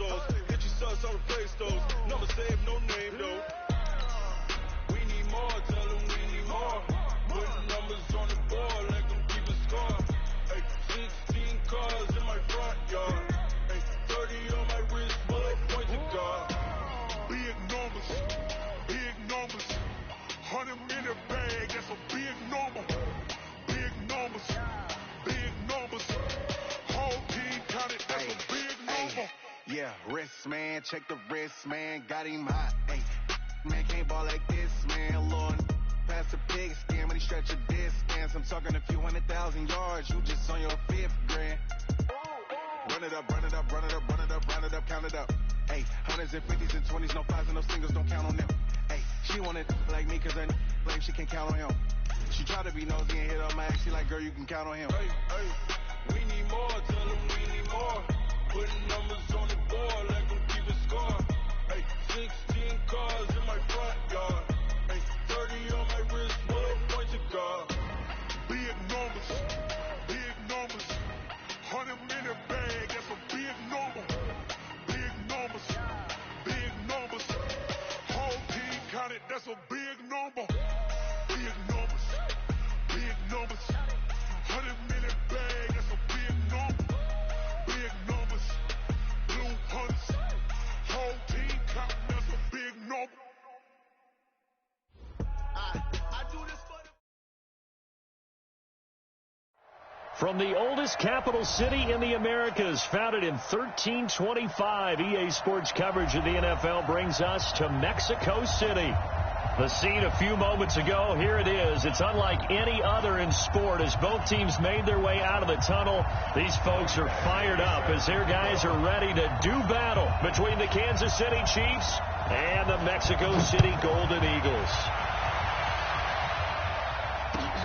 pesos. Hit your sons on the face those. Never save no name though. We need more, tell them we need more. Putting numbers on the board, let them keep a score. Ay, 16 cars in my front yard. Ay, 30 on my wrist, bullet point to God. Big numbers, big numbers. 100 minute bag, that's a big number. Big numbers, big numbers. Whole team counted, that's a big number. Yeah, wrist man, check the wrist man, got him hot. Ay, man can't ball like this, man. Lord, pass the pig skin when he stretch a distance. I'm talking a few 100,000 yards, you just on your 5th grand. Run it up, run it up, run it up, run it up, run it up, count it up. Ay, hundreds and 50s and 20s, no 5s and no singles, don't count on them. Ay, she wanted like me cause her blame she can count on him. She tried to be nosy and hit up my ass, she like, girl, you can count on him. Hey, hey, we need more, tell them we need more. Putting numbers on the board, let them keep a score. Hey, 16 cars in my front yard. Hey, 30 on my wrist, bullet point to God. Big numbers, big numbers. 100 minute bag, that's a big number. Big numbers, big numbers. Whole team counted, that's a big number. Big numbers, big numbers. 100 minute bag, that's a big number. Big numbers, blue hunts. Whole team counting, that's a big number. I do this for the... From the oldest capital city in the Americas, founded in 1325, EA Sports coverage of the NFL brings us to Mexico City. The scene a few moments ago, here it is. It's unlike any other in sport as both teams made their way out of the tunnel. These folks are fired up as their guys are ready to do battle between the Kansas City Chiefs and the Mexico City Golden Eagles.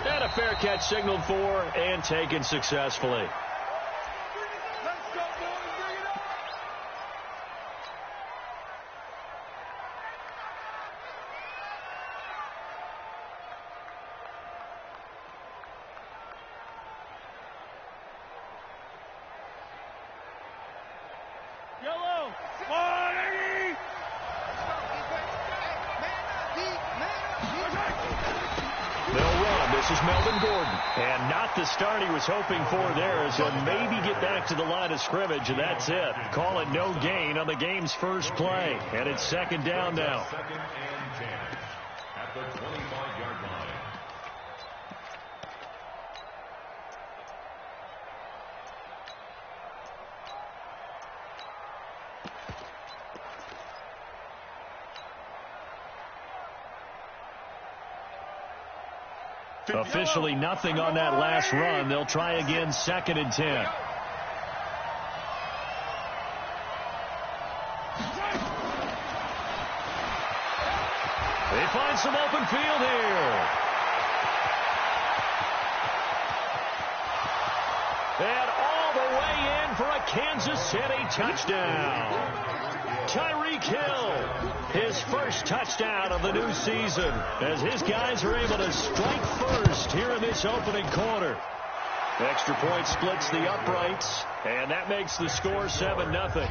And a fair catch signaled for and taken successfully. Let's go, boys, bring it on! Yellow! 180! They'll run. This is Melvin Gordon. And not the start he was hoping for there as he'll maybe get back to the line of scrimmage, and that's it. Call it no gain on the game's first play. And it's second down now. Second and 10 at the 25-yard line. Officially nothing on that last run. They'll try again, second and 10. They find some open field here. And all the way in for a Kansas City touchdown. Tyreek Hill, his first touchdown of the new season, as his guys are able to strike first here in this opening quarter. Extra point splits the uprights, and that makes the score 7-0.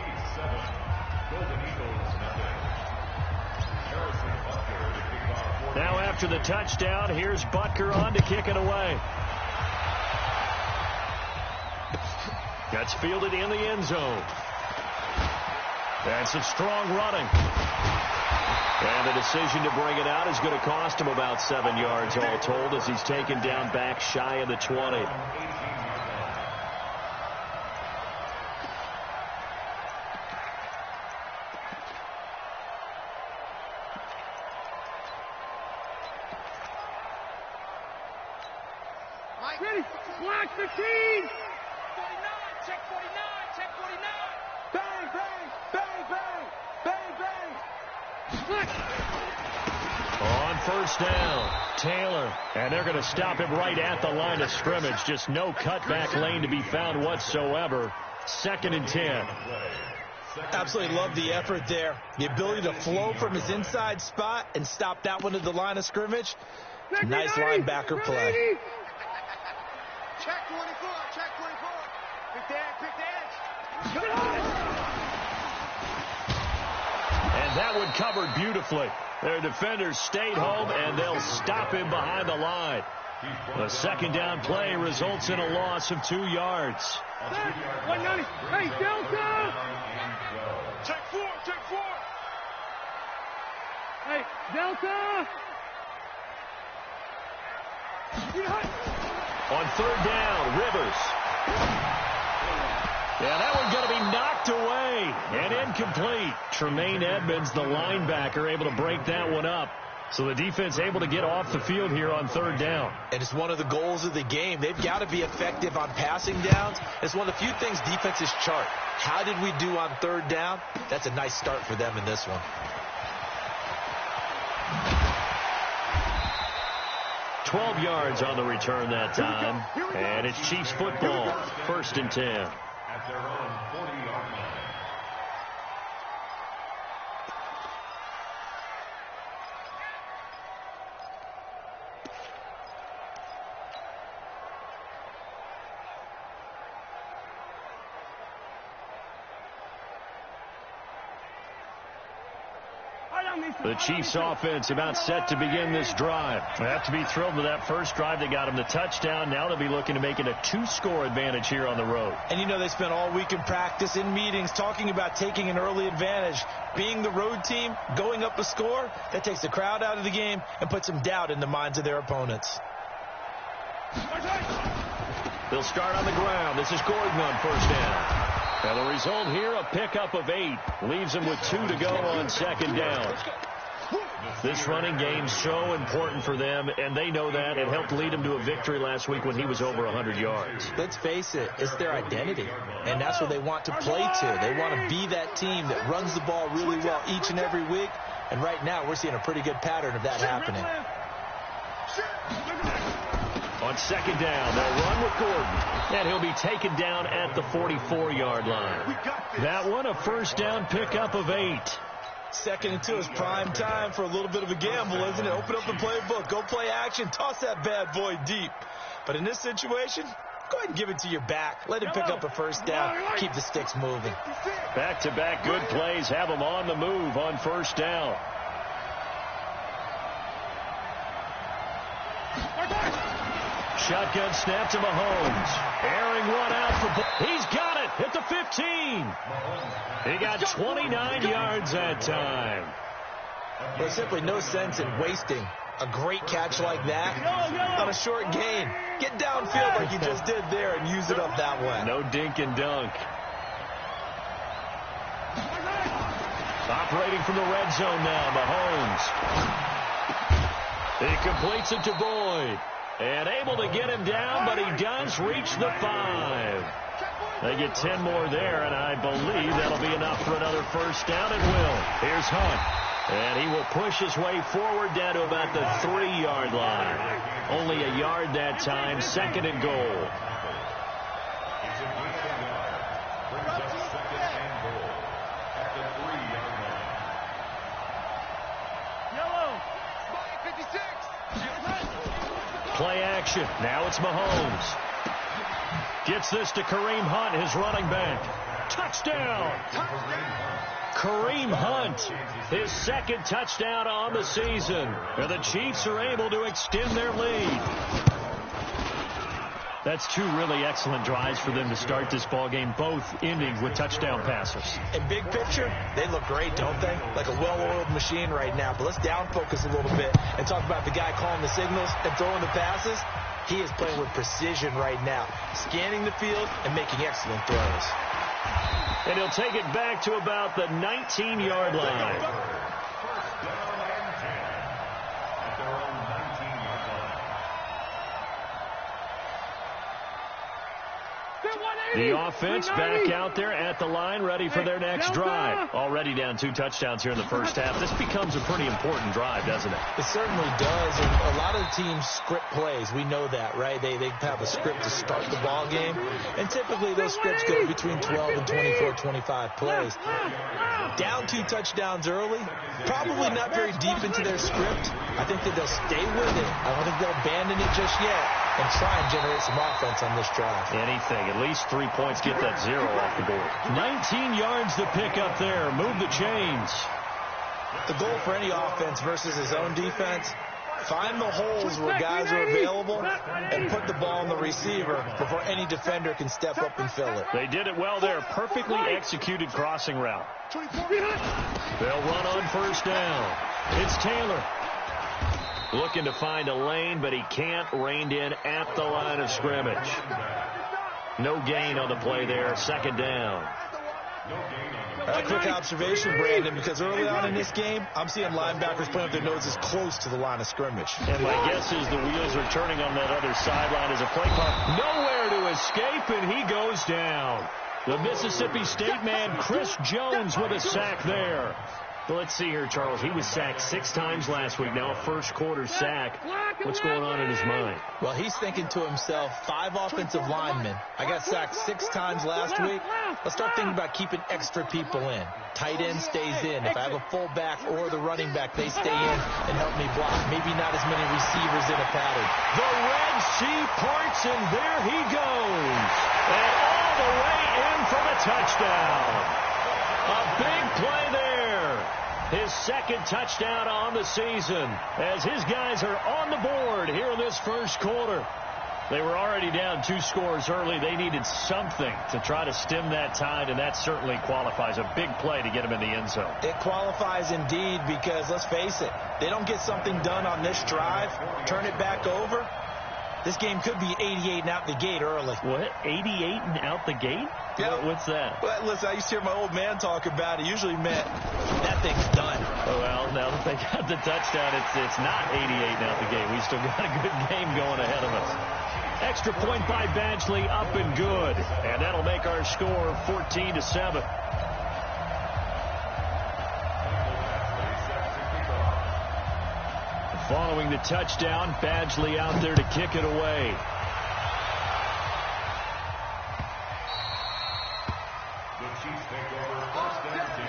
Now after the touchdown, here's Butker on to kick it away. That's fielded in the end zone. And some strong running. And the decision to bring it out is going to cost him about 7 yards all told as he's taken down back shy of the 20. Ready? Black 15! 49, check 49, check 49! Bang, bang, bang, bang, bang, bang! On first down, Taylor. And they're going to stop him right at the line of scrimmage. Just no cutback lane to be found whatsoever. Second and 10. Absolutely love the effort there. The ability to flow from his inside spot and stop that one at the line of scrimmage. Nice linebacker play. Check 24, check 24. Pick the edge, pick the edge. That one covered beautifully. Their defenders stayed home, and they'll stop him behind the line. The second down play results in a loss of 2 yards. 190. Hey, Delta! Take 4, take 4. Hey, Delta! On third down, Rivers. Yeah, that one going to be knocked away and incomplete. Tremaine Edmonds, the linebacker, able to break that one up. So the defense able to get off the field here on third down. And it's one of the goals of the game. They've got to be effective on passing downs. It's one of the few things defenses chart. How did we do on third down? That's a nice start for them in this one. $12 yards on the return that time. And it's Chiefs football. 1st and 10. At their own 40-yard line. The Chiefs offense about set to begin this drive. They have to be thrilled with that first drive. They got them the touchdown. Now they'll be looking to make it a 2-score advantage here on the road. And you know they spent all week in practice, in meetings, talking about taking an early advantage. Being the road team, going up a score, that takes the crowd out of the game and puts some doubt in the minds of their opponents. They'll start on the ground. This is Gordon on first down. And the result here, a pickup of 8. Leaves him with 2 to go on second down. This running game's so important for them, and they know that. It helped lead him to a victory last week when he was over 100 yards. Let's face it, it's their identity, and that's what they want to play to. They want to be that team that runs the ball really well each and every week, and right now we're seeing a pretty good pattern of that happening. On second down, they'll run with Gordon, and he'll be taken down at the 44-yard line. That one, a first down pickup of 8. 2nd and 2 is prime time for a little bit of a gamble, isn't it? Open up the playbook, go play action, toss that bad boy deep. But in this situation, go ahead and give it to your back. Let him pick up a first down, keep the sticks moving. Back-to-back good plays have them on the move on first down. Shotgun snap to Mahomes. Airing one out for... He's got it at the 15. He got 29 yards that time. There's simply no sense in wasting a great catch like that on a short gain. Get downfield like you just did there and use it up that way. No dink and dunk. Operating from the red zone now, Mahomes. He completes it to Boyd. And able to get him down, but he does reach the 5. They get 10 more there, and I believe that'll be enough for another first down. It will. Here's Hunt. And he will push his way forward down to about the 3-yard line. Only a yard that time, 2nd and goal. It's a gain of a yard. Brings up 2nd and goal at the 3-yard line. Yellow. 56. Play action. Now it's Mahomes. Gets this to Kareem Hunt, his running back. Touchdown! Kareem Hunt, his 2nd touchdown on the season. And the Chiefs are able to extend their lead. That's 2 really excellent drives for them to start this ball game, both ending with touchdown passes. In big picture, they look great, don't they? Like a well-oiled machine right now. But let's down focus a little bit and talk about the guy calling the signals and throwing the passes. He is playing with precision right now, scanning the field and making excellent throws. And he'll take it back to about the 19-yard line. First down and 10 at their own 19-yard line. The offense back out there at the line, ready for their next drive. Already down 2 touchdowns here in the first half. This becomes a pretty important drive, doesn't it? It certainly does, and a lot of the teams script plays. We know that, right? They have a script to start the ball game, and typically those scripts go between 12 and 24, 25 plays. Down 2 touchdowns early, probably not very deep into their script. I think that they'll stay with it. I don't think they'll abandon it just yet and try and generate some offense on this drive. Anything, at least 3 points, get that 0 off the board. 19 yards to pick up there. Move the chains. The goal for any offense versus his own defense, find the holes where guys are available and put the ball on the receiver before any defender can step up and fill it. They did it well there. Perfectly executed crossing route. They'll run on first down. It's Taylor. Looking to find a lane, but he can't. Reined in at the line of scrimmage. No gain on the play there. Second down. A quick observation, Brandon, because early on in this game, I'm seeing linebackers putting up their noses close to the line of scrimmage. And my guess is the wheels are turning on that other sideline as a play clock. Nowhere to escape, and he goes down. The Mississippi State man, Chris Jones, with a sack there. Well, let's see here, Charles. He was sacked 6 times last week. Now a first-quarter sack. What's going on in his mind? Well, he's thinking to himself, 5 offensive linemen. I got sacked 6 times last week. Let's start thinking about keeping extra people in. Tight end stays in. If I have a fullback or the running back, they stay in and help me block. Maybe not as many receivers in a pattern. The Red Sea parts, and there he goes. And all the way in for the touchdown. A big play there. His second touchdown on the season as his guys are on the board here in this first quarter. They were already down 2 scores early. They needed something to try to stem that tide, and that certainly qualifies. A big play to get him in the end zone. It qualifies indeed because, let's face it, they don't get something done on this drive, turn it back over. This game could be 88 and out the gate early. What? 88 and out the gate? Yeah. What's that? Well, listen, I used to hear my old man talk about it. Usually meant that thing's done. Oh, well, now that they got the touchdown, it's not 88 and out the gate. We still got a good game going ahead of us. Extra point by Badgley, up and good. And that'll make our score 14-7. Following the touchdown, Badgley out there to kick it away. The Chiefs take over first and 10.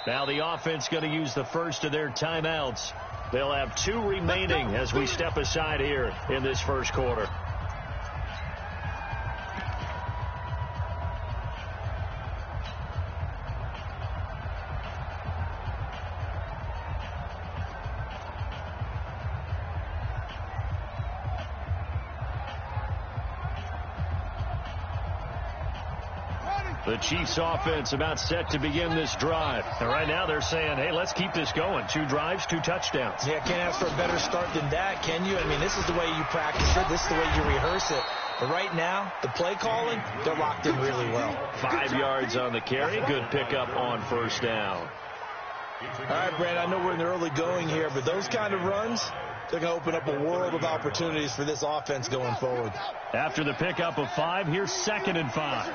Now the offense going to use the first of their timeouts. They'll have 2 remaining as we step aside here in this first quarter. The Chiefs offense about set to begin this drive. And right now they're saying, hey, let's keep this going. 2 drives, 2 touchdowns. Yeah, can't ask for a better start than that, can you? I mean, this is the way you practice it. This is the way you rehearse it. But right now, the play calling, they're locked in really well. 5 yards on the carry. Good pickup on first down. All right, Brad, I know we're in the early going here, but those kind of runs, they're going to open up a world of opportunities for this offense going forward. After the pickup of 5, here's 2nd and 5.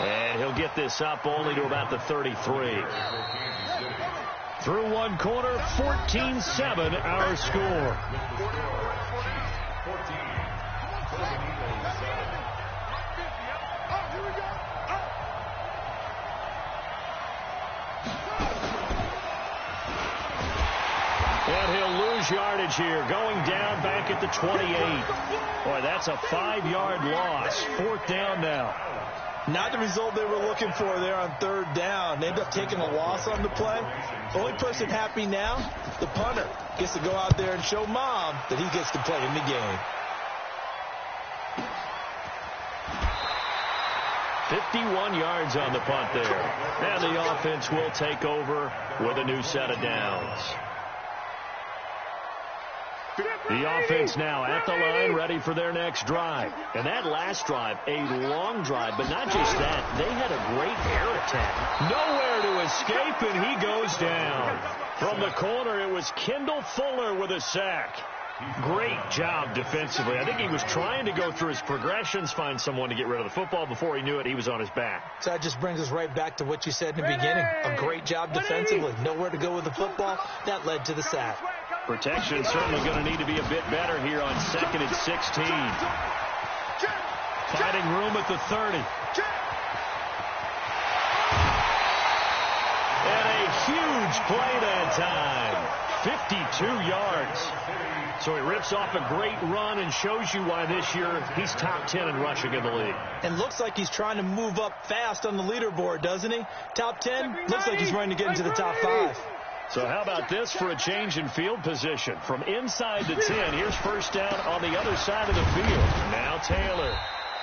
And he'll get this up only to about the 33. Through one quarter, 14-7 our score. And he'll lose yardage here, going down back at the 28. Boy, that's a 5-yard loss. 4th down now. Not the result they were looking for there on 3rd down. They ended up taking a loss on the play. The only person happy now, the punter, gets to go out there and show Mom that he gets to play in the game. 51 yards on the punt there. And the offense will take over with a new set of downs. The offense now at the line, ready for their next drive. And that last drive, a long drive, but not just that. They had a great air attack. Nowhere to escape, and he goes down. From the corner, it was Kendall Fuller with a sack. Great job defensively. I think he was trying to go through his progressions, find someone to get rid of the football. Before he knew it, he was on his back. So that just brings us right back to what you said in the beginning. A great job defensively. Nowhere to go with the football. That led to the sack. Protection certainly going to need to be a bit better here on 2nd and 16. Fighting room at the 30. And a huge play that time. 52 yards. So he rips off a great run and shows you why this year he's top 10 in rushing in the league. And looks like he's trying to move up fast on the leaderboard, doesn't he? Top 10, looks like he's running to get into the top 5. So how about this for a change in field position? From inside the 10, here's first down on the other side of the field. Now Taylor.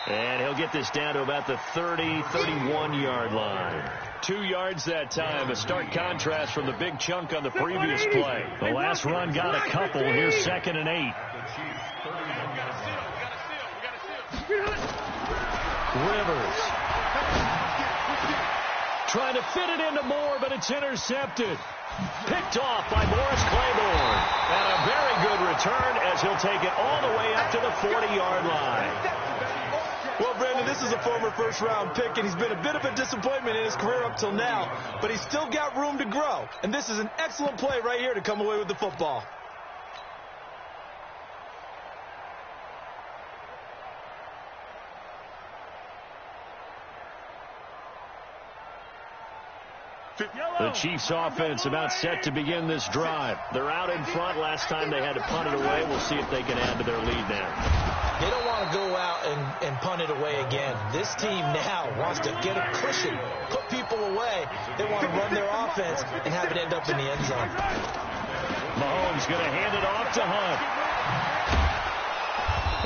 And he'll get this down to about the 30, 31-yard line. 2 yards that time. A stark contrast from the big chunk on the previous play. The last run got a couple. Here's 2nd and 8. Rivers. Trying to fit it into Moore, but it's intercepted. Picked off by Morris Claiborne. And a very good return as he'll take it all the way up to the 40-yard line. Well, Brandon, this is a former first-round pick, and he's been a bit of a disappointment in his career up till now, but he's still got room to grow. And this is an excellent play right here to come away with the football. The Chiefs offense about set to begin this drive. They're out in front. Last time they had to punt it away. We'll see if they can add to their lead now. They don't want to go out and punt it away again. This team now wants to get a cushion, put people away. They want to run their offense and have it end up in the end zone. Mahomes going to hand it off to Hunt.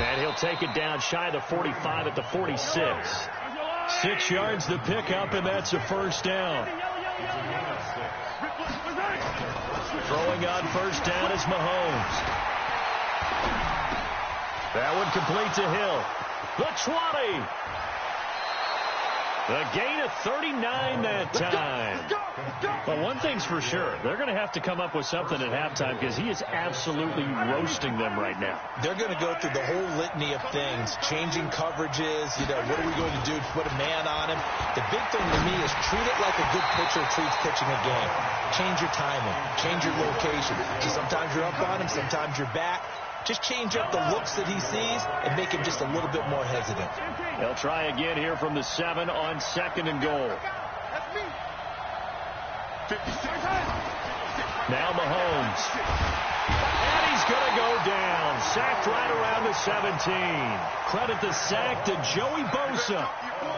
And he'll take it down shy of the 45 at the 46. 6 yards the pickup, and that's a first down. Throwing on first down is Mahomes. That one complete to Hill. The 20. The gain of 39 that time. But one thing's for sure. They're going to have to come up with something at halftime because he is absolutely roasting them right now. They're going to go through the whole litany of things, changing coverages. You know, what are we going to do to put a man on him? The big thing to me is treat it like a good pitcher treats pitching a game. Change your timing. Change your location. So sometimes you're up on him. Sometimes you're back. Just change up the looks that he sees and make him just a little bit more hesitant. They'll try again here from the 7 on 2nd and goal. Now Mahomes. And he's going to go down. Sacked right around the 17. Credit the sack to Joey Bosa.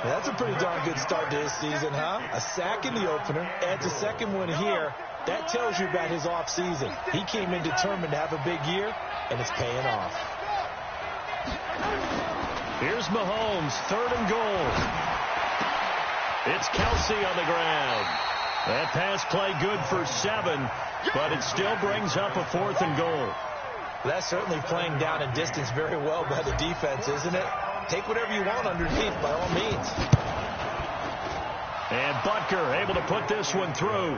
That's a pretty darn good start to his season, huh? A sack in the opener, adds a second one here. That tells you about his offseason. He came in determined to have a big year, and it's paying off. Here's Mahomes, 3rd and goal. It's Kelsey on the ground. That pass play good for 7, but it still brings up a 4th and goal. That's certainly playing down in distance very well by the defense, isn't it? Take whatever you want underneath, by all means. And Butker able to put this one through.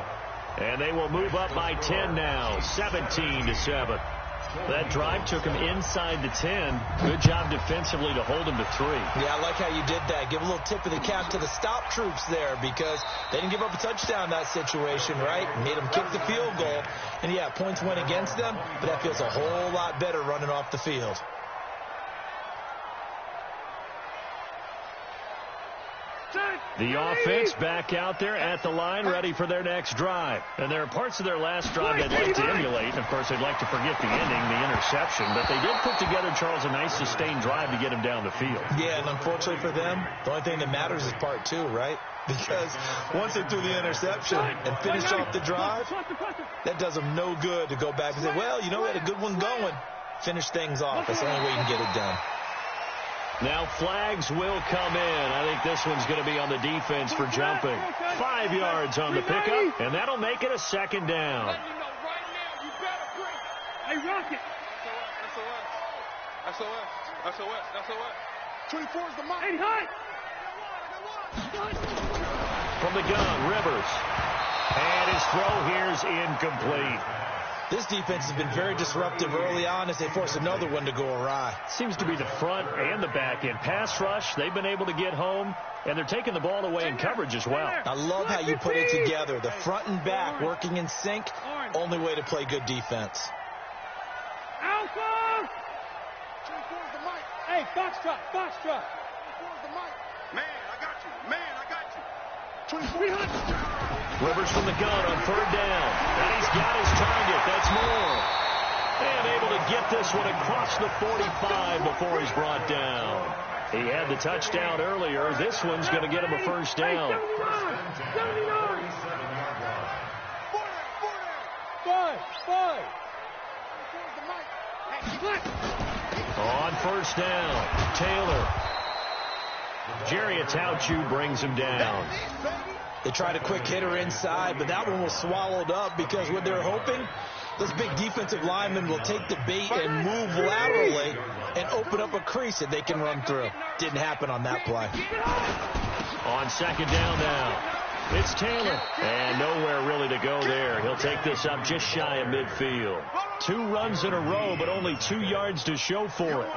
And they will move up by 10 now, 17-7. That drive took him inside the 10. Good job defensively to hold him to 3. Yeah, I like how you did that. Give a little tip of the cap to the stop troops there because they didn't give up a touchdown in that situation, right? Made them kick the field goal. And, yeah, points went against them, but that feels a whole lot better running off the field. The offense back out there at the line, ready for their next drive. And there are parts of their last drive they'd like to emulate. And, of course, they'd like to forget the ending, the interception. But they did put together, Charles, a nice sustained drive to get him down the field. Yeah, and unfortunately for them, the only thing that matters is part 2, right? Because once they threw the interception and finished off the drive, that does them no good to go back and say, well, you know, we had a good one going. Finish things off. That's the only way you can get it done. Now flags will come in. I think this one's going to be on the defense for jumping. 5 yards on the pickup, and that'll make it a 2nd down. Hey, Rocket. SOS. 24 is the mark. Hey, Hunt. From the gun, Rivers. And his throw here's incomplete. This defense has been very disruptive early on as they force another one to go awry. Seems to be the front and the back end. Pass rush, they've been able to get home, and they're taking the ball away in coverage as well. I love how you put it together. The front and back working in sync, only way to play good defense. Alpha! Hey, Foxtrot. Man, I got you. 24. Rivers from the gun on 3rd down. And he's got his target. That's Moore. And able to get this one across the 45 before he's brought down. He had the touchdown earlier. This one's going to get him a first down. On 1st down, Taylor. Jerry Atauchu brings him down. They tried a quick hitter inside, but that one was swallowed up because what they're hoping, those big defensive linemen will take the bait and move laterally and open up a crease that they can run through. Didn't happen on that play. On 2nd down now, it's Taylor. And nowhere really to go there. He'll take this up just shy of midfield. 2 runs in a row, but only 2 yards to show for it.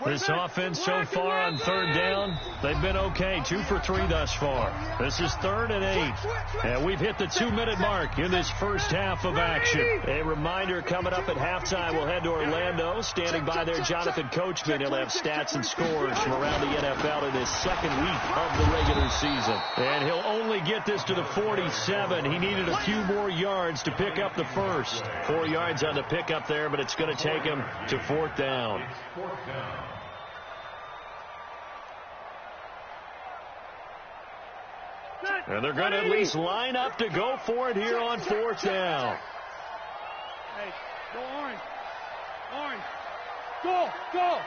This offense so far on 3rd down, they've been okay. 2 for 3 thus far. This is 3rd and 8. And we've hit the 2-minute mark in this first half of action. A reminder, coming up at halftime, we'll head to Orlando. Standing by there, Jonathan Coachman. He'll have stats and scores from around the NFL in his 2nd week of the regular season. And he'll only get this to the 47. He needed a few more yards to pick up the first. 4 yards on the pickup there, but it's going to take him to 4th down. And they're going to at least line up to go for it here on 4th down. Hey, go Orange. Orange. Go, go.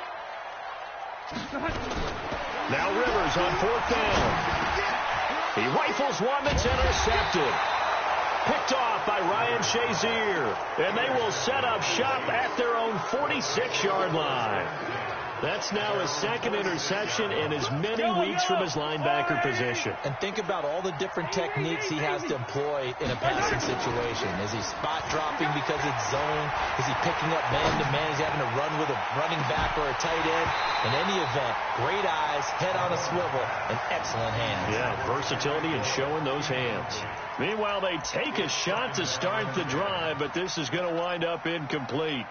Now Rivers on 4th down. He rifles one that's intercepted. Picked off by Ryan Shazier. And they will set up shop at their own 46-yard line. That's now his 2nd interception in as many weeks from his linebacker position. And think about all the different techniques he has to employ in a passing situation. Is he spot dropping because it's zone? Is he picking up man-to-man? Is he having to run with a running back or a tight end? In any event, great eyes, head on a swivel, and excellent hands. Yeah, versatility and showing those hands. Meanwhile, they take a shot to start the drive, but this is going to wind up incomplete.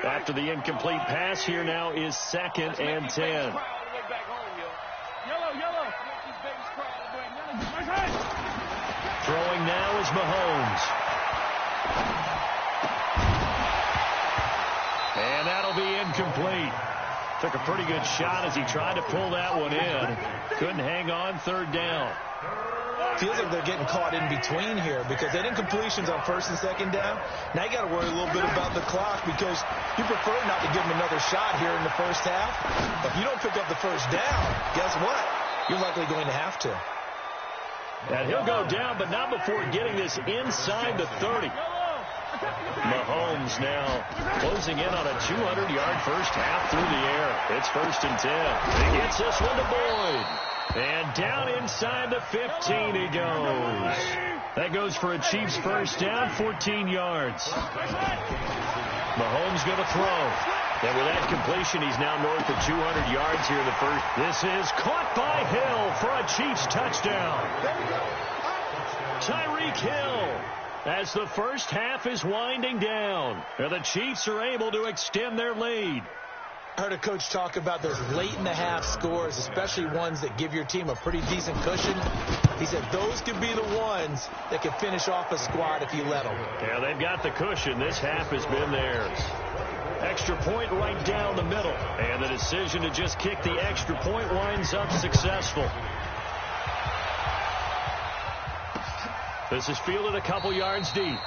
After the incomplete pass, here now is 2nd and 10. Yellow. Throwing now is Mahomes. And that'll be incomplete. Took a pretty good shot as he tried to pull that one in. Couldn't hang on 3rd down. Feels like they're getting caught in between here because they did incompletions on 1st and 2nd down. Now you got to worry a little bit about the clock because you prefer not to give them another shot here in the first half. If you don't pick up the 1st down, guess what? You're likely going to have to. And he'll go down, but not before getting this inside the 30. Mahomes now closing in on a 200-yard first half through the air. It's 1st and 10. He gets this one to Boyd. And down inside the 15 he goes. That goes for a Chiefs first down, 14 yards. Mahomes going to throw. And with that completion, he's now north of 200 yards here in the first. This is caught by Hill for a Chiefs touchdown. Tyreek Hill, as the first half is winding down. And the Chiefs are able to extend their lead. I heard a coach talk about those late-in-the-half scores, especially ones that give your team a pretty decent cushion. He said those could be the ones that can finish off a squad if you let them. Yeah, they've got the cushion. This half has been theirs. Extra point right down the middle. And the decision to just kick the extra point winds up successful. This is fielded a couple yards deep.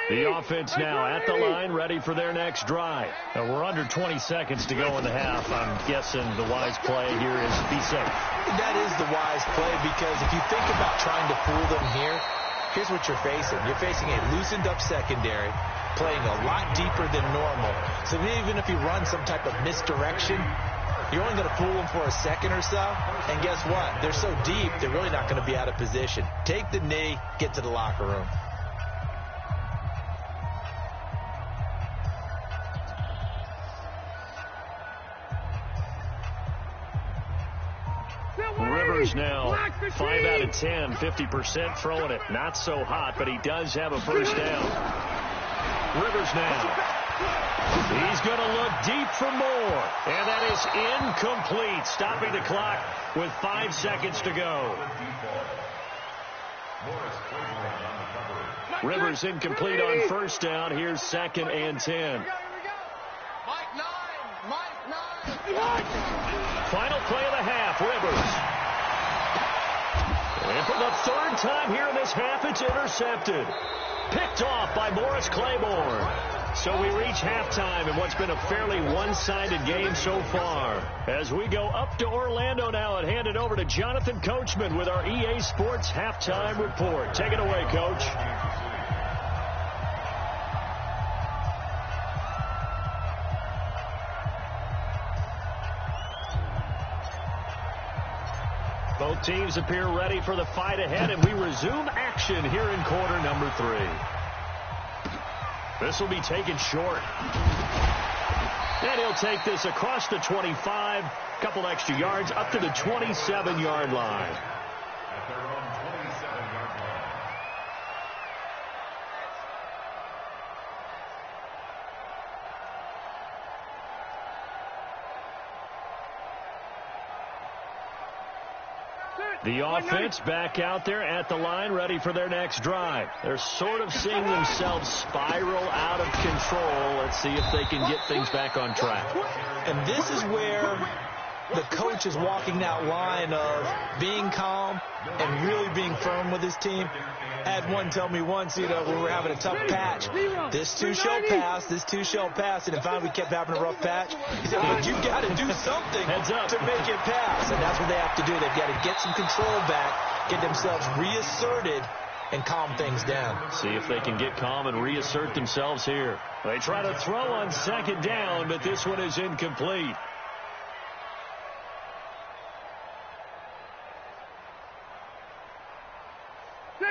The offense now at the line, ready for their next drive. We're under 20 seconds to go in the half. I'm guessing the wise play here is be safe. That is the wise play because if you think about trying to fool them here, here's what you're facing. You're facing a loosened up secondary. playing a lot deeper than normal. So even if you run some type of misdirection, you're only going to fool them for a second or so. And guess what? They're so deep, they're really not going to be out of position. Take the knee, get to the locker room. Rivers now 5 out of 10, 50% throwing it. Not so hot, but he does have a first down. Rivers now. He's going to look deep for more. And that is incomplete. Stopping the clock with 5 seconds to go. Rivers incomplete on first down. Here's 2nd and 10. Final play of the half, Rivers. And for the 3rd time here in this half, it's intercepted. Picked off by Morris Claiborne. So we reach halftime in what's been a fairly one-sided game so far. As we go up to Orlando now and hand it over to Jonathan Coachman with our EA Sports Halftime Report. Take it away, Coach. Both teams appear ready for the fight ahead, and we resume action here in quarter number 3. This will be taken short. And he'll take this across the 25, a couple extra yards, up to the 27-yard line. At their own 27-yard line. The offense back out there at the line, ready for their next drive. They're sort of seeing themselves spiral out of control. Let's see if they can get things back on track. And this is where the coach is walking that line of being calm and really being firm with his team. I had one tell me once, we were having a tough patch. This too shall pass, this too shall pass. And if we kept having a rough patch, he said, but you've got to do something to make it pass. And that's what they have to do. They've got to get some control back, get themselves reasserted, and calm things down. See if they can get calm and reassert themselves here. They try to throw on 2nd down, but this one is incomplete.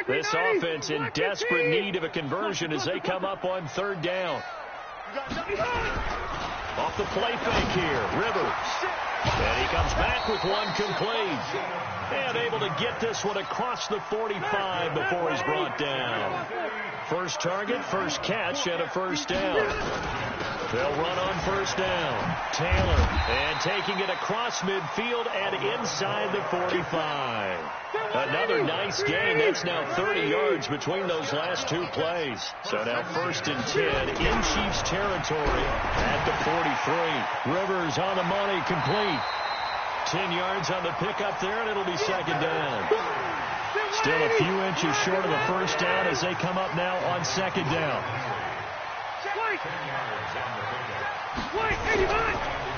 This offense in desperate need of a conversion as they come up on 3rd down. Off the play fake here, Rivers. And he comes back with one complete. And able to get this one across the 45 before he's brought down. First target, first catch, and a first down. They'll run on 1st down. Taylor, and taking it across midfield and inside the 45. Another nice gain. That's now 30 yards between those last 2 plays. So now 1st and 10 in Chiefs territory at the 43. Rivers on the money, complete. 10 yards on the pickup there, and it'll be 2nd down. Still a few inches short of the first down as they come up now on 2nd down.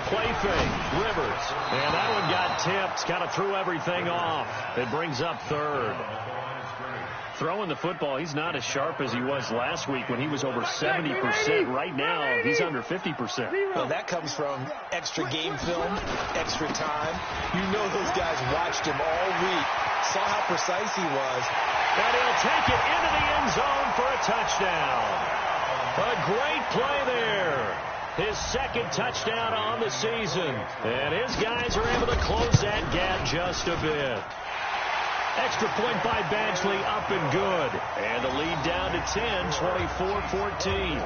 Play fake, Rivers. And that one got tipped, kind of threw everything off. It brings up 3rd. Throwing the football, he's not as sharp as he was last week when he was over 70%. Right now, he's under 50%. Well, that comes from extra game film, extra time. You know those guys watched him all week, saw how precise he was. And he'll take it into the end zone for a touchdown. A great play there. His 2nd touchdown on the season. And his guys are able to close that gap just a bit. Extra point by Badgley, up and good. And the lead down to 10, 24-14.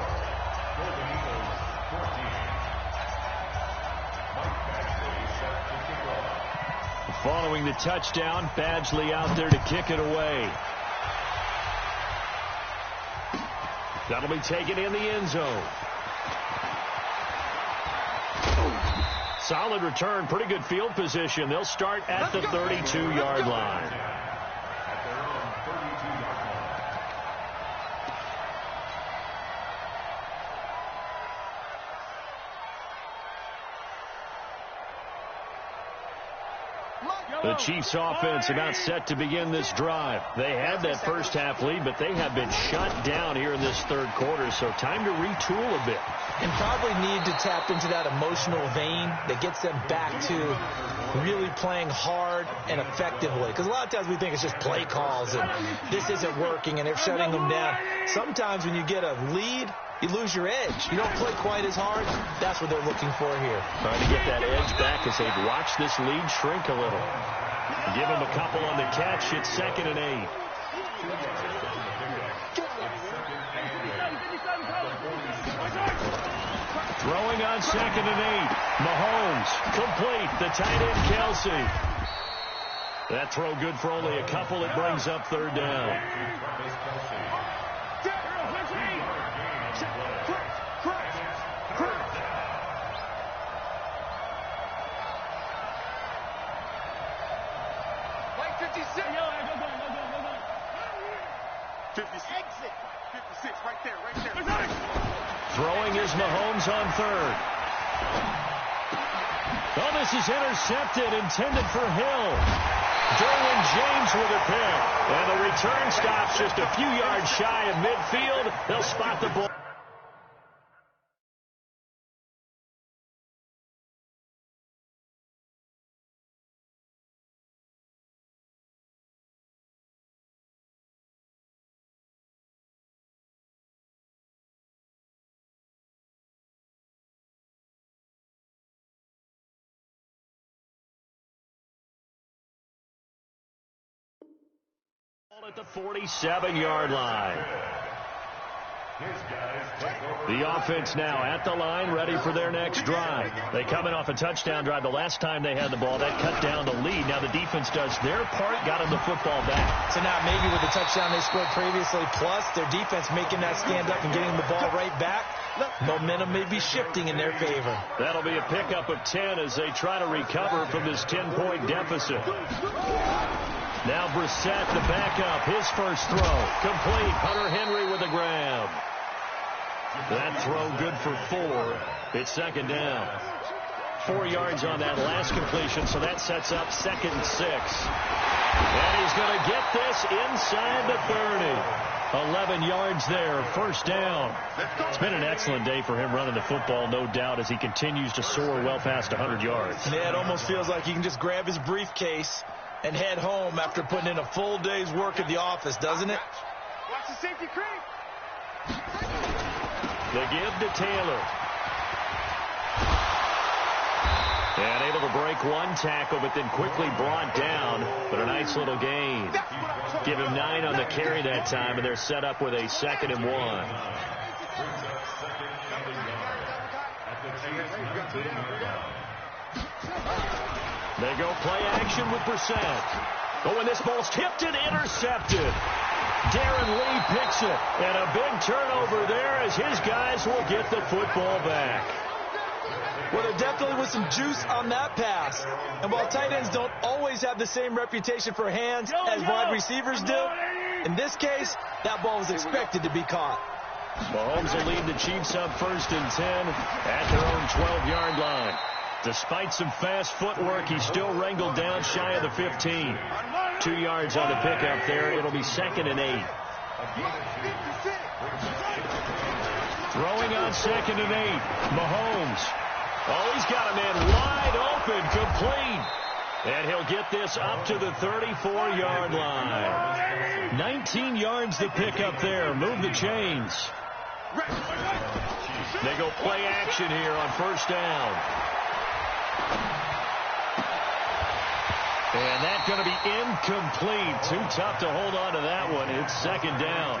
Following the touchdown, Badgley out there to kick it away. That'll be taken in the end zone. Solid return, pretty good field position. They'll start at the 32-yard line. The Chiefs offense about set to begin this drive. They had that first half lead, but they have been shut down here in this third quarter, so time to retool a bit. And probably need to tap into that emotional vein that gets them back to really playing hard and effectively. Because a lot of times we think it's just play calls and this isn't working and they're shutting them down. Sometimes when you get a lead, you lose your edge. You don't play quite as hard. That's what they're looking for here. Trying to get that edge back as they've watched this lead shrink a little. Give them a couple on the catch. It's 2nd and 8. Throwing on 2nd and 8. Mahomes complete. The tight end Kelsey. That throw good for only a couple. It brings up 3rd down. Throwing is Mahomes on 3rd. Oh, this is intercepted, intended for Hill. Derwin James with a pick. And the return stops just a few yards shy of midfield. They'll spot the ball. At the 47-yard line. The offense now at the line, ready for their next drive. They come in off a touchdown drive. The last time they had the ball, that cut down the lead. Now the defense does their part, got them the football back. So now maybe with the touchdown they scored previously, plus their defense making that stand up and getting the ball right back, momentum may be shifting in their favor. That'll be a pickup of 10 as they try to recover from this 10-point deficit. Now Brissett, the backup, his first throw. Complete. Hunter Henry with a grab. That throw good for 4. It's 2nd down. 4 yards on that last completion, so that sets up 2nd and 6. And he's going to get this inside the 30. 11 yards there, 1st down. It's been an excellent day for him running the football, no doubt, as he continues to soar well past 100 yards. Yeah, it almost feels like he can just grab his briefcase and head home after putting in a full day's work at the office, doesn't it? Watch the safety creep. The give to Taylor. And able to break one tackle, but then quickly brought down. But a nice little gain. Give him 9 on the carry that time, and they're set up with a 2nd and 1. They go play action with Brissett. Oh, and this ball's tipped and intercepted. Darren Lee picks it. And a big turnover there as his guys will get the football back. Well, there definitely was some juice on that pass. And while tight ends don't always have the same reputation for hands as wide receivers do, in this case, that ball was expected to be caught. Mahomes will lead the Chiefs up 1st and 10 at their own 12-yard line. Despite some fast footwork, he's still wrangled down shy of the 15. 2 yards on the pickup there. It'll be 2nd and 8. Throwing on 2nd and 8. Mahomes. Oh, he's got a man wide open, complete. And he'll get this up to the 34-yard line. 19 yards the pickup there. Move the chains. They go play action here on 1st down. And that's going to be incomplete. Too tough to hold on to that one. It's 2nd down.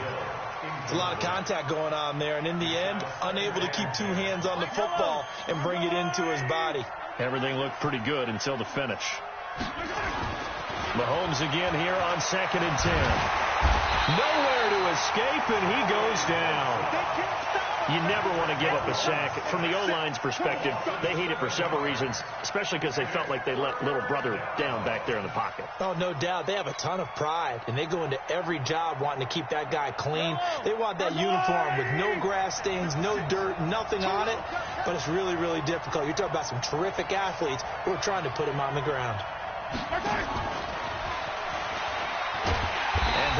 There's a lot of contact going on there, and in the end, unable to keep 2 hands on the football and bring it into his body. Everything looked pretty good until the finish. Mahomes again here on 2nd and 10. Nowhere to escape, and he goes down. You never want to give up a sack. From the O-line's perspective, they hate it for several reasons, especially because they felt like they let little brother down back there in the pocket. Oh, no doubt. They have a ton of pride, and they go into every job wanting to keep that guy clean. They want that uniform with no grass stains, no dirt, nothing on it, but it's really, really difficult. You're talking about some terrific athletes who are trying to put him on the ground. And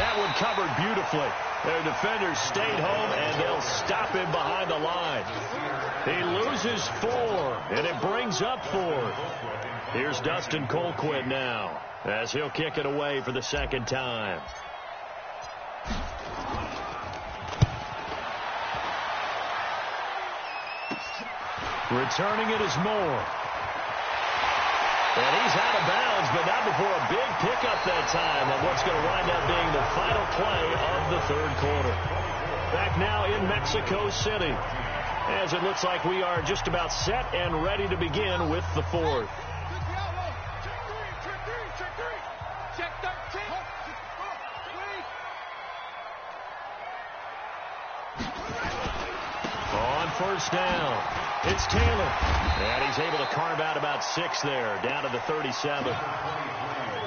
that one covered beautifully. Their defenders stayed home, and they'll stop him behind the line. He loses 4, and it brings up 4. Here's Dustin Colquitt now, as he'll kick it away for the second time. Returning it is Moore. And he's out of bounds, but not before a big pickup that time on what's going to wind up being the final play of the third quarter. Back now in Mexico City, as it looks like we are just about set and ready to begin with the fourth. On first down, it's Taylor. And he's able to carve out about 6 there, down to the 37.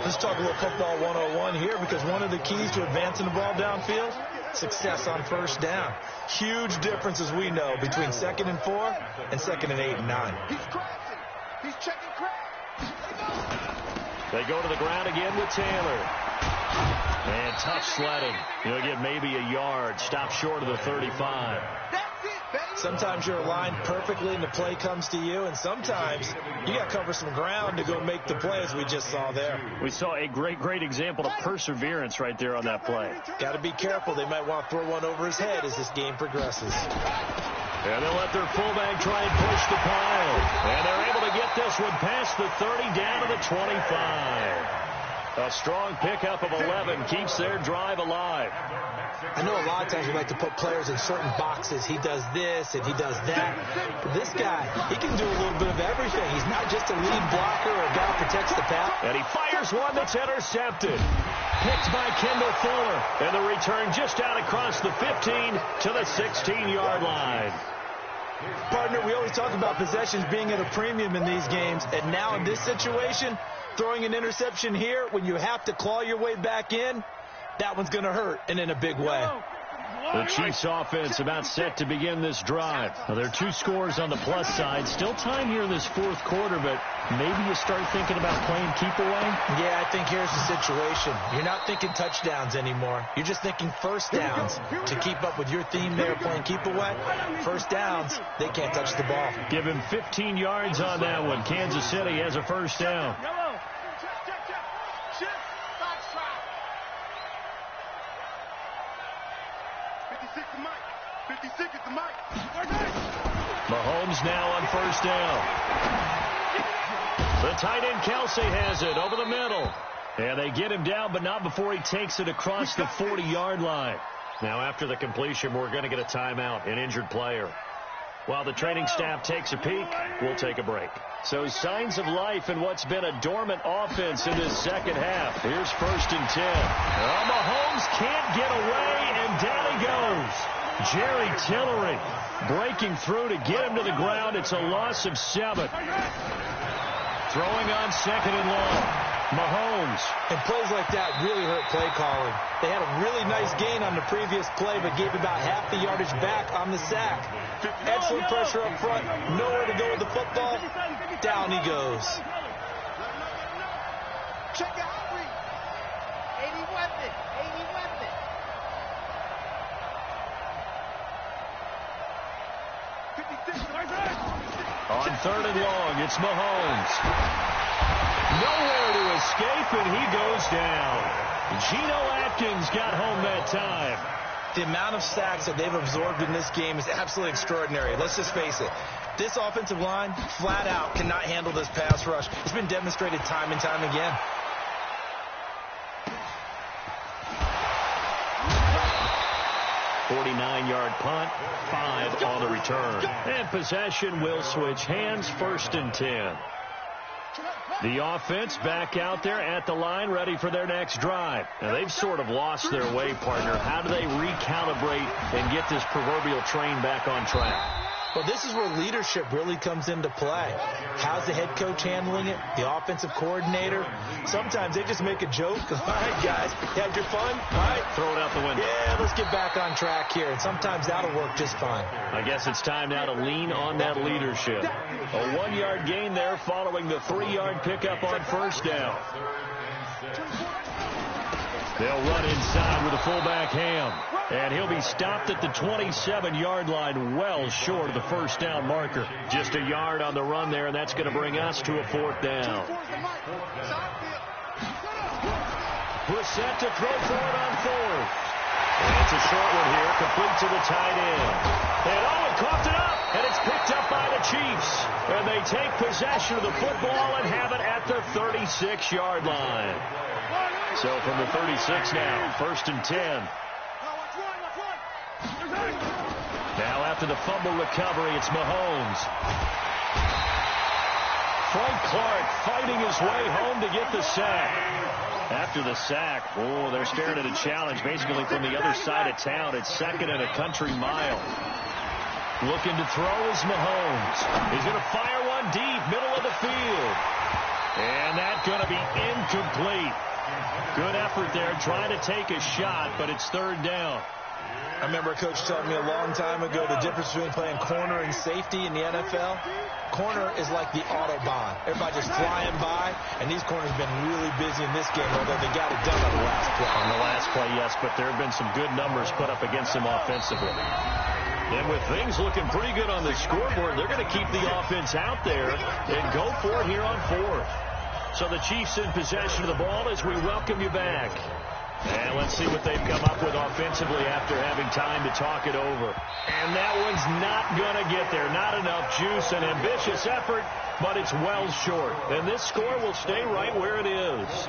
Let's talk a little football 101 here, because one of the keys to advancing the ball downfield, success on first down. Huge difference, as we know, between 2nd and 4 and 2nd and 8 and 9. He's crashing. He's checking crash. They go to the ground again with Taylor. And tough sledding. He'll get maybe a yard. Stop short of the 35. Sometimes you're aligned perfectly and the play comes to you, and sometimes you got to cover some ground to go make the play, as we just saw there. We saw a great example of perseverance right there on that play. Got to be careful. They might want to throw one over his head as this game progresses. And they'll let their fullback try and push the pile. And they're able to get this one past the 30 down to the 25. A strong pickup of 11 keeps their drive alive. I know a lot of times we like to put players in certain boxes. He does this and he does that. But this guy, he can do a little bit of everything. He's not just a lead blocker or a guy who protects the pass. And he fires one that's intercepted. Picked by Kendall Fuller. And the return just out across the 15 to the 16-yard line. Partner, we always talk about possessions being at a premium in these games. And now in this situation, throwing an interception here when you have to claw your way back in, that one's going to hurt, and in a big way. The Chiefs offense about set to begin this drive. Now, there are 2 scores on the plus side. Still time here in this fourth quarter, but maybe you start thinking about playing keep away? Yeah, I think here's the situation. You're not thinking touchdowns anymore. You're just thinking first downs. To keep up with your theme there, playing keep away, first downs, they can't touch the ball. Give him 15 yards on that one. Kansas City has a first down. Mahomes now on first down. The tight end Kelsey has it over the middle. And they get him down, but not before he takes it across the 40-yard line. Now after the completion, we're going to get a timeout, an injured player. While the training staff takes a peek, we'll take a break. So signs of life in what's been a dormant offense in this second half. Here's 1st and 10. Mahomes can't get away, and down he goes. Jerry Tillery breaking through to get him to the ground. It's a loss of 7. Throwing on 2nd and long. Mahomes. And plays like that really hurt play calling. They had a really nice gain on the previous play, but gave about half the yardage back on the sack. Excellent pressure up front. Nowhere to go with the football. Down he goes. Check out Henry. 80 weapon. 80 weapon. On 3rd and long, it's Mahomes. Nowhere to escape, and he goes down. Geno Atkins got home that time. The amount of sacks that they've absorbed in this game is absolutely extraordinary. Let's just face it. This offensive line, flat out, cannot handle this pass rush. It's been demonstrated time and time again. .49-yard punt, 5 on the return. And possession will switch hands, 1st and 10. The offense back out there at the line, ready for their next drive. Now, they've sort of lost their way, partner. How do they recalibrate and get this proverbial train back on track? Well, this is where leadership really comes into play. How's the head coach handling it? The offensive coordinator? Sometimes they just make a joke. All right, guys, you had your fun? All right. Throw it out the window. Yeah, let's get back on track here. And sometimes that'll work just fine. I guess it's time now to lean on that leadership. A 1-yard gain there following the 3-yard pickup on first down. They'll run inside with a fullback Ham. And he'll be stopped at the 27-yard line, well short of the first down marker. Just a yard on the run there, and that's going to bring us to a 4th down. Brissett to throw for it on 4th. And it's a short one here, complete to the tight end. And Owen coughed it up, and it's picked up by the Chiefs. And they take possession of the football and have it at the 36-yard line. So from the 36 now, 1st and 10. Now after the fumble recovery, it's Mahomes. Frank Clark fighting his way home to get the sack. After the sack, oh, they're staring at a challenge basically from the other side of town. It's 2nd and a country mile. Looking to throw is Mahomes. He's going to fire one deep, middle of the field. And that's going to be incomplete. Good effort there, trying to take a shot, but it's 3rd down. I remember a coach telling me a long time ago the difference between playing corner and safety in the NFL. Corner is like the Autobahn. Everybody just flying by, and these corners have been really busy in this game, although they got it done on the last play. On the last play, yes, but there have been some good numbers put up against them offensively. And with things looking pretty good on the scoreboard, they're going to keep the offense out there and go for it here on 4th. So the Chiefs in possession of the ball as we welcome you back. And let's see what they've come up with offensively after having time to talk it over. And that one's not going to get there. Not enough juice. An ambitious effort, but it's well short. And this score will stay right where it is.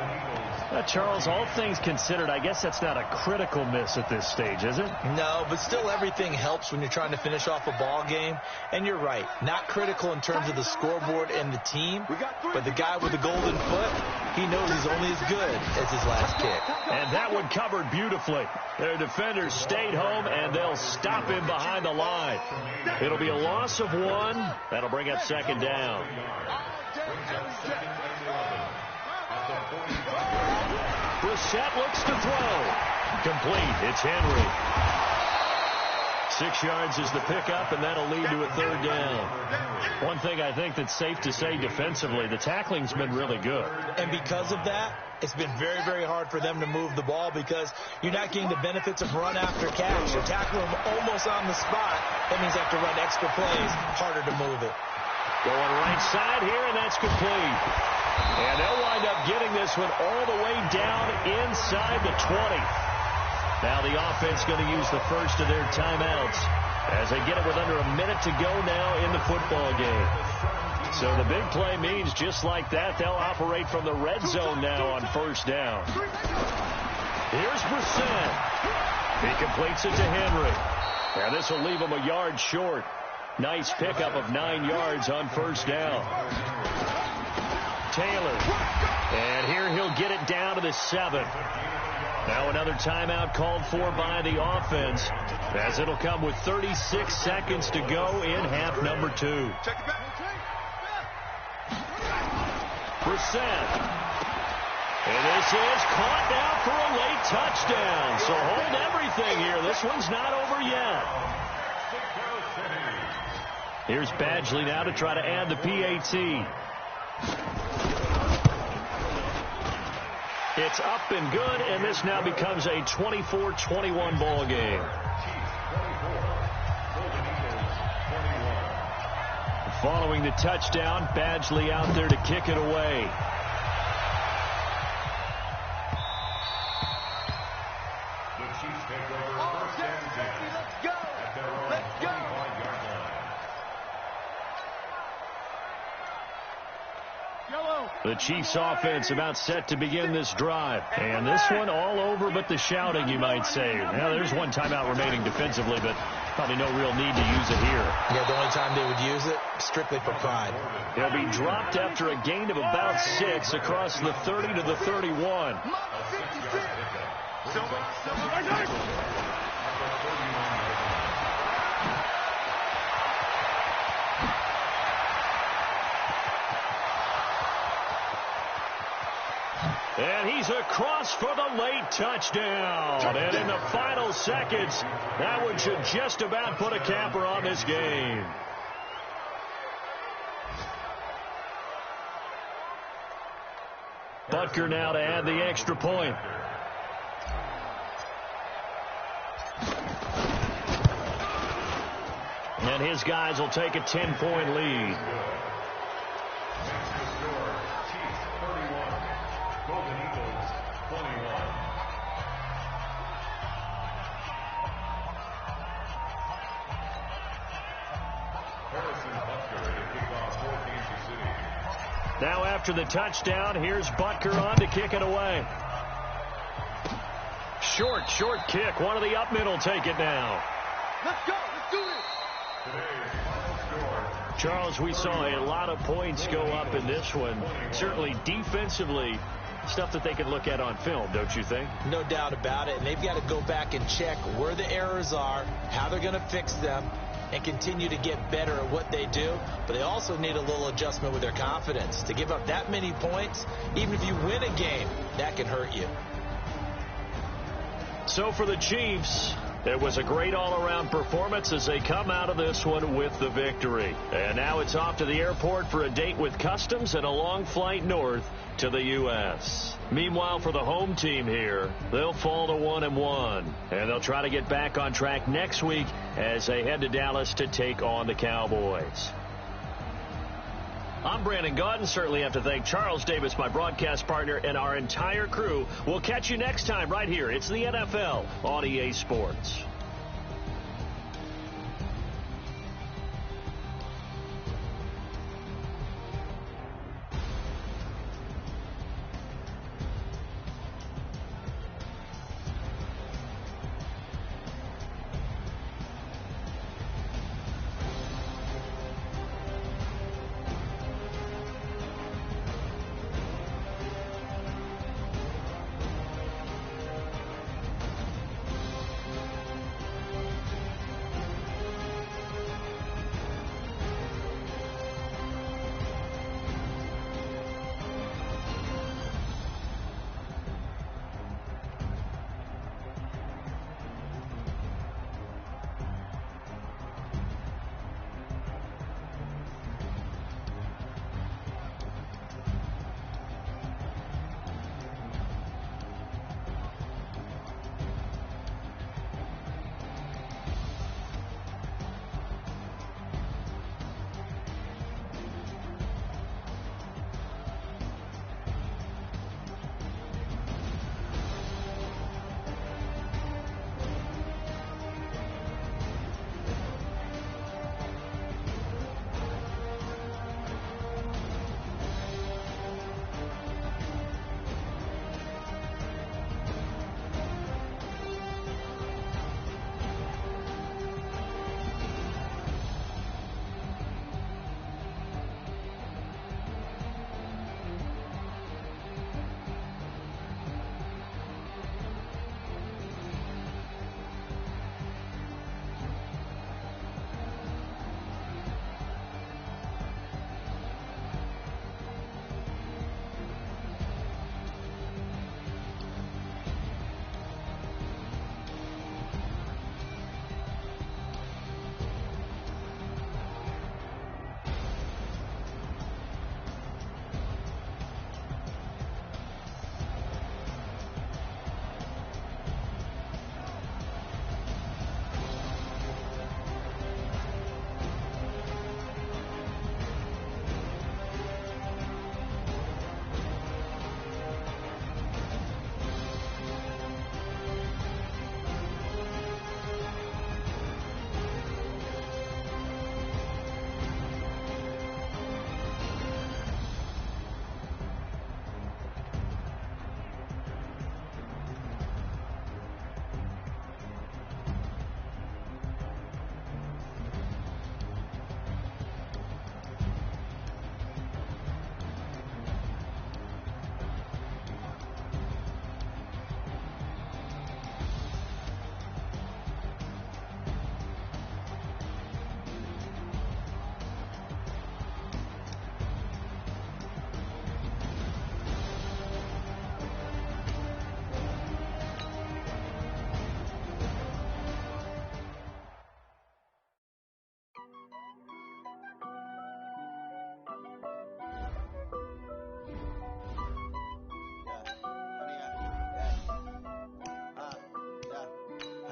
Charles, all things considered, I guess that's not a critical miss at this stage, is it? No, but still everything helps when you're trying to finish off a ball game. And you're right, not critical in terms of the scoreboard and the team, but the guy with the golden foot, he knows he's only as good as his last kick. And that one covered beautifully. Their defenders stayed home, and they'll stop him behind the line. It'll be a loss of 1. That'll bring up 2nd down. Brissett looks to throw. Complete. It's Henry. 6 yards is the pickup, and that'll lead to a 3rd down. One thing I think that's safe to say defensively, the tackling's been really good. And because of that, it's been very, very hard for them to move the ball because you're not getting the benefits of run after catch. You're tackling them almost on the spot. That means they have to run extra plays, harder to move it. Going right side here, and that's complete. And they'll wind up getting this one all the way down inside the 20. Now the offense going to use the first of their timeouts as they get it with under a minute to go now in the football game. So the big play means just like that, they'll operate from the red zone now on 1st down. Here's Brissett. He completes it to Henry. And this will leave him a yard short. Nice pickup of 9 yards on 1st down. Taylor. And here he'll get it down to the 7. Now another timeout called for by the offense as it'll come with 36 seconds to go in half number 2. Brissett. And this is caught now for a late touchdown. So hold everything here. This one's not over yet. Here's Badgley now to try to add the PAT. It's up and good, and this now becomes a 24-21 ball game. Following the touchdown, Badgley out there to kick it away. The Chiefs offense about set to begin this drive. And this one all over but the shouting, you might say. Now, there's one timeout remaining defensively, but probably no real need to use it here. Yeah, the only time they would use it, strictly for pride. He'll be dropped after a gain of about 6 across the 30 to the 31. And he's across for the late touchdown. And in the final seconds, that one should just about put a capper on this game. Butker now to add the extra point. And his guys will take a 10-point lead. Now after the touchdown, here's Butker on to kick it away. Short kick. One of the up middle take it now. Let's go. Let's do this. Charles, we saw a lot of points go up in this one. Certainly defensively, stuff that they can look at on film, don't you think? No doubt about it. And they've got to go back and check where the errors are, how they're going to fix them, and continue to get better at what they do. But they also need a little adjustment with their confidence. To give up that many points, even if you win a game, that can hurt you. So for the Chiefs, it was a great all-around performance as they come out of this one with the victory. And now it's off to the airport for a date with Customs and a long flight north to the U.S. Meanwhile, for the home team here, they'll fall to 1-1. And they'll try to get back on track next week as they head to Dallas to take on the Cowboys. I'm Brandon Gaudin. Certainly have to thank Charles Davis, my broadcast partner, and our entire crew. We'll catch you next time right here. It's the NFL on EA Sports.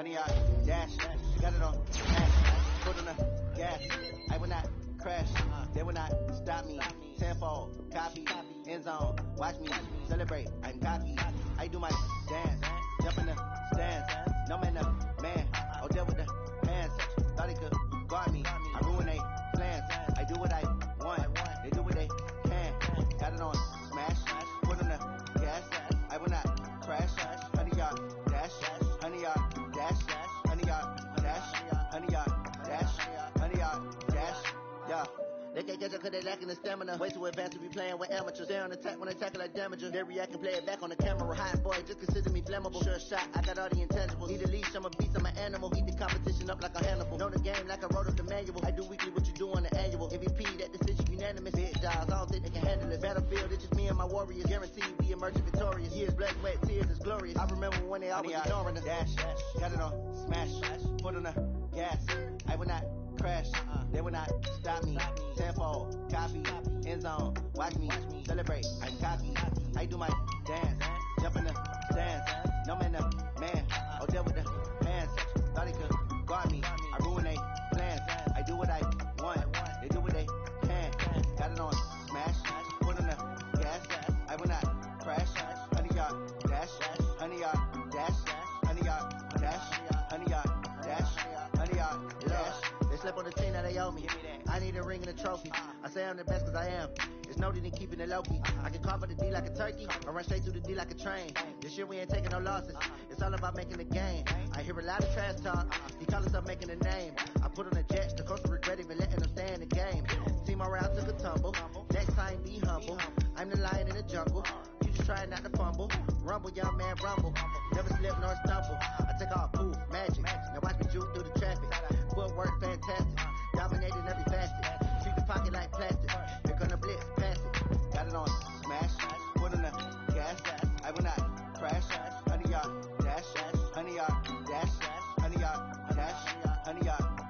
100 yard dash. Got it on smash. Foot on the gas. I will not crash. They will not stop me. Tenfold, copy, end zone. Watch me celebrate. I'm cocky. I do my dance. Jump in the stands. No man up, man. I'll deal with the hands. Thought he could guard me. I ruin they plans. I do what I want. They do what they can. Got it on smash. Put on the gas. I will not crash. 100 yard dash. 100 yard dash. 100 yard dash. 100 yard dash. 100 yard dash. Yeah. They can't catch up cause they lacking the stamina. Way too advanced to be playing with amateurs. They on attack when they tackle like damages. They react and play it back on the camera. Hot boy, just consider me flammable. Sure shot, I got all the intangibles. Need a leash, I'm a beast, I'm an animal. Eat the competition up like a Hannibal. Know the game like I wrote up the manual. I do weekly what you do on the annual. MVP, that decision unanimous. Big dogs, I don't think they can handle it. Battlefield, it's just me and my warriors. Guaranteed we emerging victorious. Years, blood, sweat, tears, is glorious. I remember when they always ignoring us. Dash, got it on smash. Put on the gas. I will not crash. They will not stop me. Tenfold, copy, end zone. Watch me celebrate. I'm cocky. I do my dance. Jump in the stands. No man up, man. I'll deal with the hands. Thought he could guard me. I ruin they plans. I do what I want. They do what they can. Got it on smash. Put on the gas. I will not crash. 100 yard dash. 100 yard dash. 100 yard dash. 100 yard dash. 100 yard dash. They slept on the team that they owe me. I need a ring and a trophy. I say I'm the best cause I am. It's no need in keeping it low-key. I can carve up the D like a turkey. I run straight through the D like a train. This year we ain't taking no losses. It's all about making the game. I hear a lot of trash talk. He call himself making a name. I put on the Jets. The coach will regret even letting them stay in the game. Team morale took a tumble. Next time be humble. I'm the lion in the jungle. You just try not to fumble. Rumble, young man, rumble. Never slip nor stumble. I take off, poof, magic. Now watch me juke through the traffic. Footwork fantastic. Dominating every facet. Treat the pocket like plastic. Here come the blitz, pass it. Got it on smash. Put on the gas. I will not crash. 100 yard dash. 100 yard dash. 100 yard dash. 100 yard